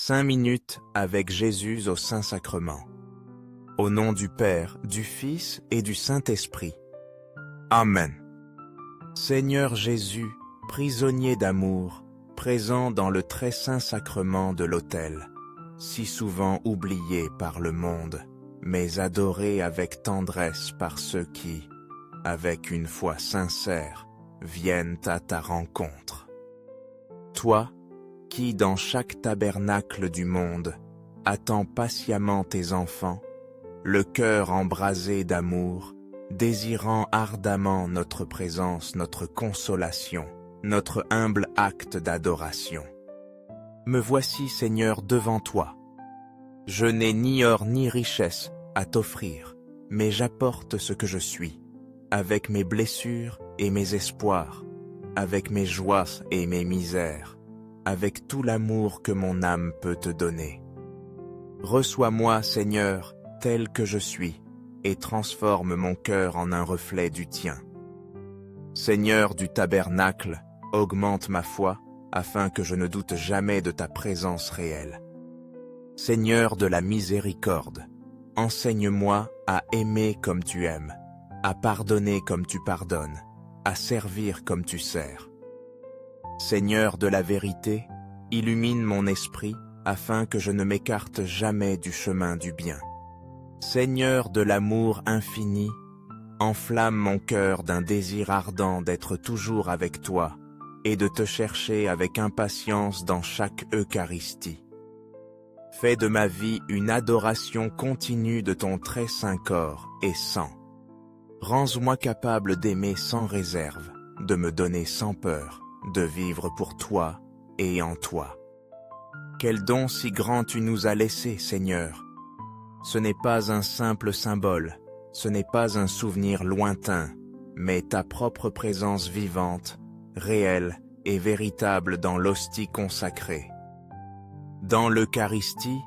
5 minutes avec Jésus au Saint-Sacrement. Au nom du Père, du Fils et du Saint-Esprit. Amen. Seigneur Jésus, prisonnier d'amour, présent dans le très saint sacrement de l'autel, si souvent oublié par le monde, mais adoré avec tendresse par ceux qui, avec une foi sincère, viennent à ta rencontre. Toi, qui dans chaque tabernacle du monde, attends patiemment tes enfants, le cœur embrasé d'amour, désirant ardemment notre présence, notre consolation, notre humble acte d'adoration. Me voici, Seigneur, devant toi. Je n'ai ni or ni richesse à t'offrir, mais j'apporte ce que je suis, avec mes blessures et mes espoirs, avec mes joies et mes misères, avec tout l'amour que mon âme peut te donner. Reçois-moi, Seigneur, tel que je suis, et transforme mon cœur en un reflet du tien. Seigneur du tabernacle, augmente ma foi, afin que je ne doute jamais de ta présence réelle. Seigneur de la miséricorde, enseigne-moi à aimer comme tu aimes, à pardonner comme tu pardonnes, à servir comme tu sers. Seigneur de la vérité, illumine mon esprit, afin que je ne m'écarte jamais du chemin du bien. Seigneur de l'amour infini, enflamme mon cœur d'un désir ardent d'être toujours avec toi et de te chercher avec impatience dans chaque Eucharistie. Fais de ma vie une adoration continue de ton très saint corps et sang. Rends-moi capable d'aimer sans réserve, de me donner sans peur, de vivre pour toi et en toi. Quel don si grand tu nous as laissé, Seigneur! Ce n'est pas un simple symbole, ce n'est pas un souvenir lointain, mais ta propre présence vivante, réelle et véritable dans l'hostie consacrée. Dans l'Eucharistie,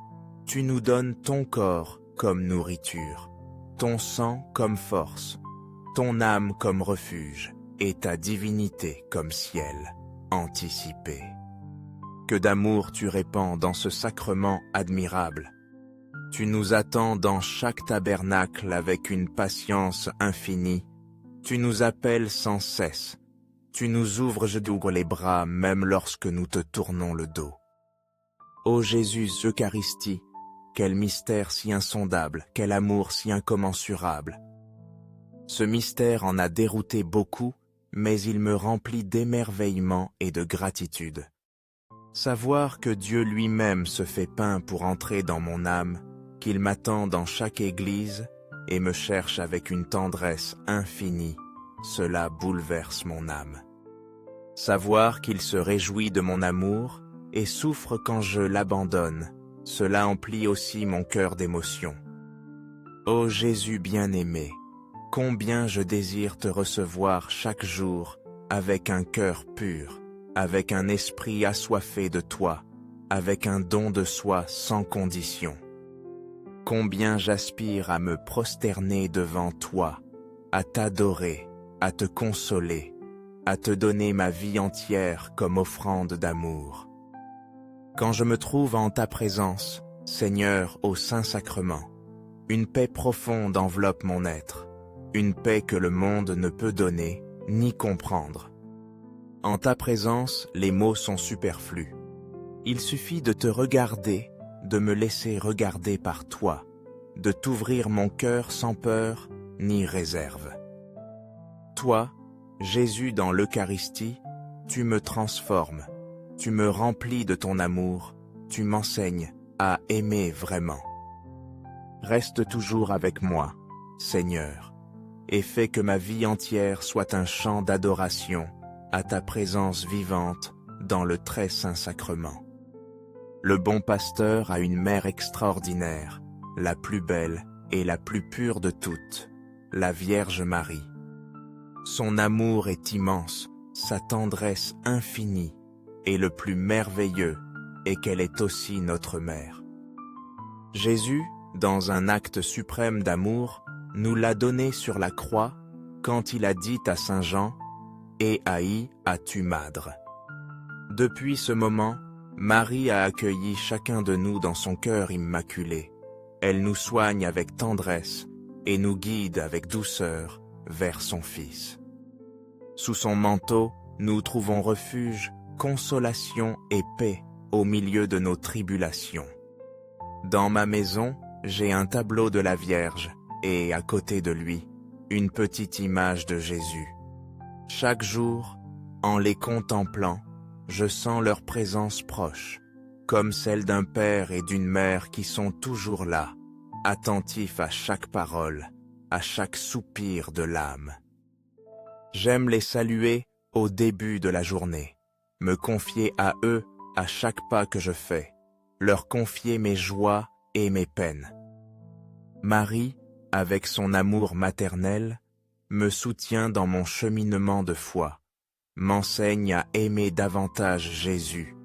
tu nous donnes ton corps comme nourriture, ton sang comme force, ton âme comme refuge et ta divinité comme ciel anticipé. Que d'amour tu répands dans ce sacrement admirable. Tu nous attends dans chaque tabernacle avec une patience infinie. Tu nous appelles sans cesse. Tu nous ouvres, je t'ouvre les bras même lorsque nous te tournons le dos. Ô Jésus, Eucharistie, quel mystère si insondable, quel amour si incommensurable. Ce mystère en a dérouté beaucoup, mais il me remplit d'émerveillement et de gratitude. Savoir que Dieu lui-même se fait pain pour entrer dans mon âme, qu'il m'attend dans chaque église et me cherche avec une tendresse infinie, cela bouleverse mon âme. Savoir qu'il se réjouit de mon amour et souffre quand je l'abandonne, cela emplit aussi mon cœur d'émotion. Ô Jésus bien-aimé, combien je désire te recevoir chaque jour avec un cœur pur, avec un esprit assoiffé de toi, avec un don de soi sans condition. Combien j'aspire à me prosterner devant toi, à t'adorer, à te consoler, à te donner ma vie entière comme offrande d'amour. Quand je me trouve en ta présence, Seigneur, au Saint-Sacrement, une paix profonde enveloppe mon être, une paix que le monde ne peut donner ni comprendre. En ta présence, les mots sont superflus. Il suffit de te regarder, de me laisser regarder par toi, de t'ouvrir mon cœur sans peur ni réserve. Toi, Jésus dans l'Eucharistie, tu me transformes, tu me remplis de ton amour, tu m'enseignes à aimer vraiment. Reste toujours avec moi, Seigneur, et fais que ma vie entière soit un chant d'adoration à ta présence vivante dans le très saint sacrement. Le bon pasteur a une mère extraordinaire, la plus belle et la plus pure de toutes, la Vierge Marie. Son amour est immense, sa tendresse infinie, et le plus merveilleux est qu'elle est aussi notre mère. Jésus, dans un acte suprême d'amour, nous l'a donné sur la croix quand il a dit à Saint Jean « Et haï as-tu madre ?» Depuis ce moment, Marie a accueilli chacun de nous dans son cœur immaculé. Elle nous soigne avec tendresse et nous guide avec douceur vers son Fils. Sous son manteau, nous trouvons refuge, consolation et paix au milieu de nos tribulations. Dans ma maison, j'ai un tableau de la Vierge et, à côté de lui, une petite image de Jésus. Chaque jour, en les contemplant, je sens leur présence proche, comme celle d'un père et d'une mère qui sont toujours là, attentifs à chaque parole, à chaque soupir de l'âme. J'aime les saluer au début de la journée, me confier à eux à chaque pas que je fais, leur confier mes joies et mes peines. Marie, avec son amour maternel, me soutient dans mon cheminement de foi, m'enseigne à aimer davantage Jésus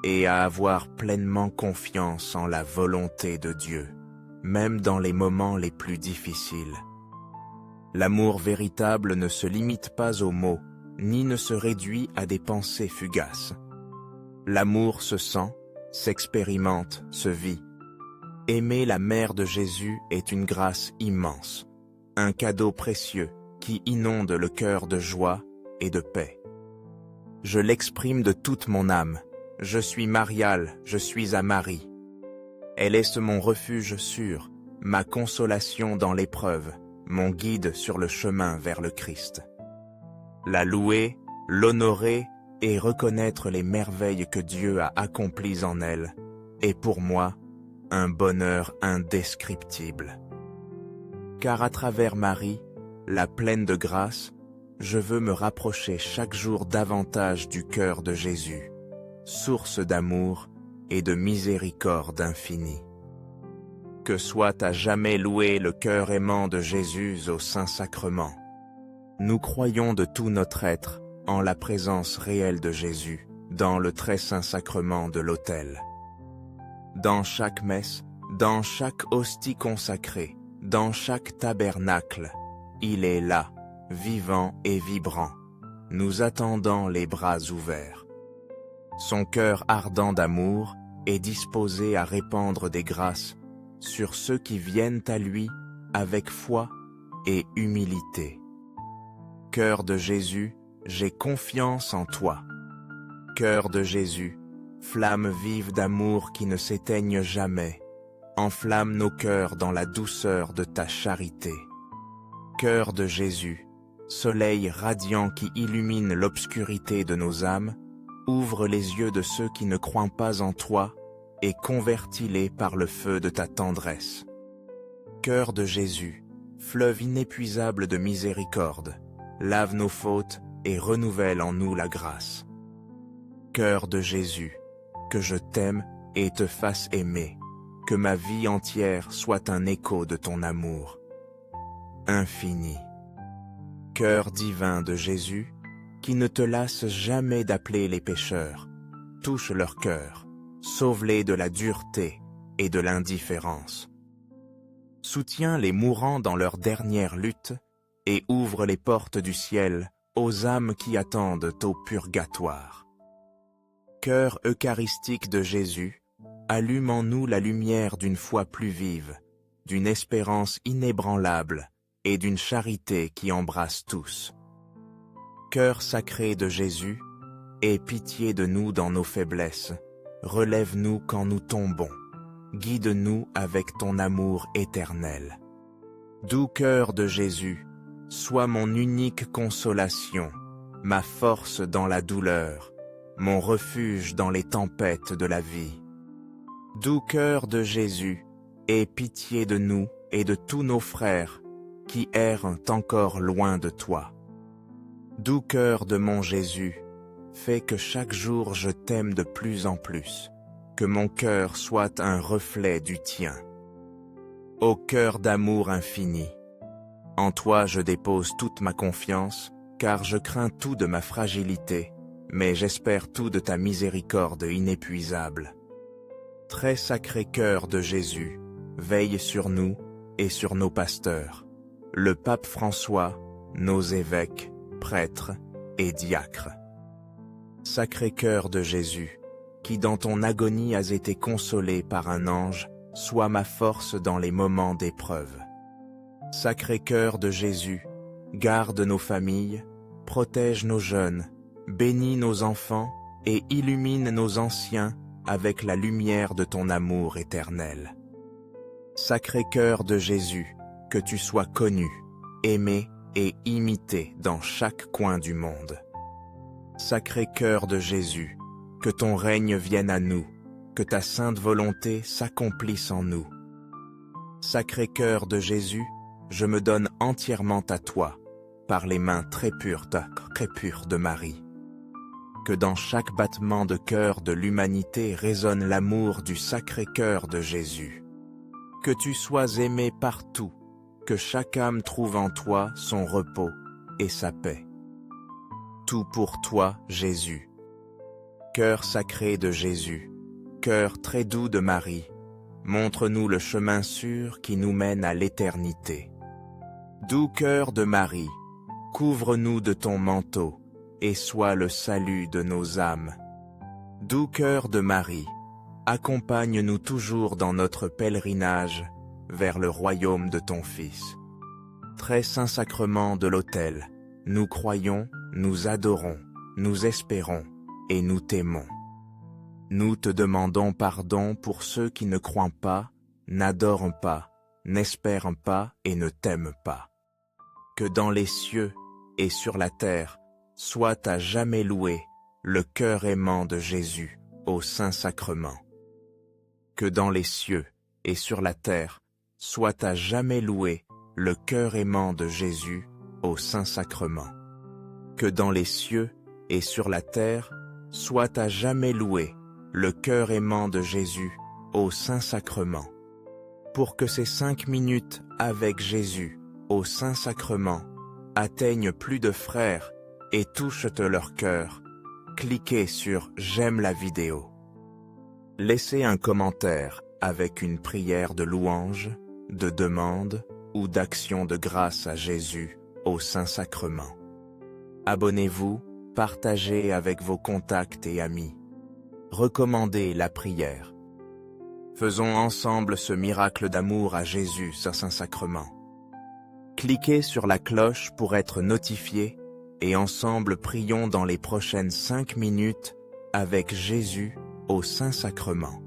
et à avoir pleinement confiance en la volonté de Dieu, même dans les moments les plus difficiles. L'amour véritable ne se limite pas aux mots, ni ne se réduit à des pensées fugaces. L'amour se sent, s'expérimente, se vit. Aimer la mère de Jésus est une grâce immense, un cadeau précieux qui inonde le cœur de joie et de paix. Je l'exprime de toute mon âme. Je suis mariale, je suis à Marie. Elle est mon refuge sûr, ma consolation dans l'épreuve, mon guide sur le chemin vers le Christ. La louer, l'honorer et reconnaître les merveilles que Dieu a accomplies en elle est pour moi un bonheur indescriptible. Car à travers Marie, la pleine de grâce, je veux me rapprocher chaque jour davantage du cœur de Jésus, source d'amour et de miséricorde infinie. Que soit à jamais loué le cœur aimant de Jésus au Saint-Sacrement. Nous croyons de tout notre être en la présence réelle de Jésus dans le très saint sacrement de l'autel. Dans chaque messe, dans chaque hostie consacrée, dans chaque tabernacle, il est là, vivant et vibrant, nous attendant les bras ouverts. Son cœur ardent d'amour est disposé à répandre des grâces sur ceux qui viennent à lui avec foi et humilité. Cœur de Jésus, j'ai confiance en toi. Cœur de Jésus, flamme vive d'amour qui ne s'éteigne jamais, enflamme nos cœurs dans la douceur de ta charité. Cœur de Jésus, soleil radiant qui illumine l'obscurité de nos âmes, ouvre les yeux de ceux qui ne croient pas en toi et convertis-les par le feu de ta tendresse. Cœur de Jésus, fleuve inépuisable de miséricorde, lave nos fautes et renouvelle en nous la grâce. Cœur de Jésus, que je t'aime et te fasse aimer, que ma vie entière soit un écho de ton amour infini. Cœur divin de Jésus, qui ne te lasse jamais d'appeler les pécheurs, touche leur cœur, sauve-les de la dureté et de l'indifférence. Soutiens les mourants dans leur dernière lutte et ouvre les portes du ciel aux âmes qui attendent au purgatoire. Cœur eucharistique de Jésus, allume en nous la lumière d'une foi plus vive, d'une espérance inébranlable et d'une charité qui embrasse tous. Cœur sacré de Jésus, aie pitié de nous dans nos faiblesses, relève-nous quand nous tombons, guide-nous avec ton amour éternel. Doux cœur de Jésus, sois mon unique consolation, ma force dans la douleur, mon refuge dans les tempêtes de la vie. Doux cœur de Jésus, aie pitié de nous et de tous nos frères qui errent encore loin de toi. Doux cœur de mon Jésus, fais que chaque jour je t'aime de plus en plus, que mon cœur soit un reflet du tien. Ô cœur d'amour infini, en toi je dépose toute ma confiance, car je crains tout de ma fragilité, mais j'espère tout de ta miséricorde inépuisable. Très sacré cœur de Jésus, veille sur nous et sur nos pasteurs, le pape François, nos évêques, prêtres et diacres. Sacré cœur de Jésus, qui dans ton agonie as été consolé par un ange, sois ma force dans les moments d'épreuve. Sacré-Cœur de Jésus, garde nos familles, protège nos jeunes, bénis nos enfants et illumine nos anciens avec la lumière de ton amour éternel. Sacré-Cœur de Jésus, que tu sois connu, aimé et imité dans chaque coin du monde. Sacré-Cœur de Jésus, que ton règne vienne à nous, que ta sainte volonté s'accomplisse en nous. Sacré-Cœur de Jésus, je me donne entièrement à toi, par les mains très pures de Marie. Que dans chaque battement de cœur de l'humanité résonne l'amour du Sacré-Cœur de Jésus. Que tu sois aimé partout, que chaque âme trouve en toi son repos et sa paix. Tout pour toi, Jésus. Cœur sacré de Jésus, cœur très doux de Marie, montre-nous le chemin sûr qui nous mène à l'éternité. Doux cœur de Marie, couvre-nous de ton manteau, et sois le salut de nos âmes. Doux cœur de Marie, accompagne-nous toujours dans notre pèlerinage vers le royaume de ton Fils. Très saint sacrement de l'autel, nous croyons, nous adorons, nous espérons et nous t'aimons. Nous te demandons pardon pour ceux qui ne croient pas, n'adorent pas, n'espèrent pas et ne t'aiment pas. Que dans les cieux et sur la terre, soit à jamais loué le cœur aimant de Jésus au Saint-Sacrement. Que dans les cieux et sur la terre, soit à jamais loué le cœur aimant de Jésus au Saint-Sacrement. Que dans les cieux et sur la terre, soit à jamais loué le cœur aimant de Jésus au Saint-Sacrement. Pour que ces 5 minutes avec Jésus au Saint-Sacrement atteignent plus de frères et touchent leur cœur, cliquez sur « J'aime la vidéo ». Laissez un commentaire avec une prière de louange, de demande ou d'action de grâce à Jésus au Saint-Sacrement. Abonnez-vous, partagez avec vos contacts et amis. Recommandez la prière. Faisons ensemble ce miracle d'amour à Jésus au Saint-Sacrement. Cliquez sur la cloche pour être notifié et ensemble prions dans les prochaines 5 minutes avec Jésus au Saint-Sacrement.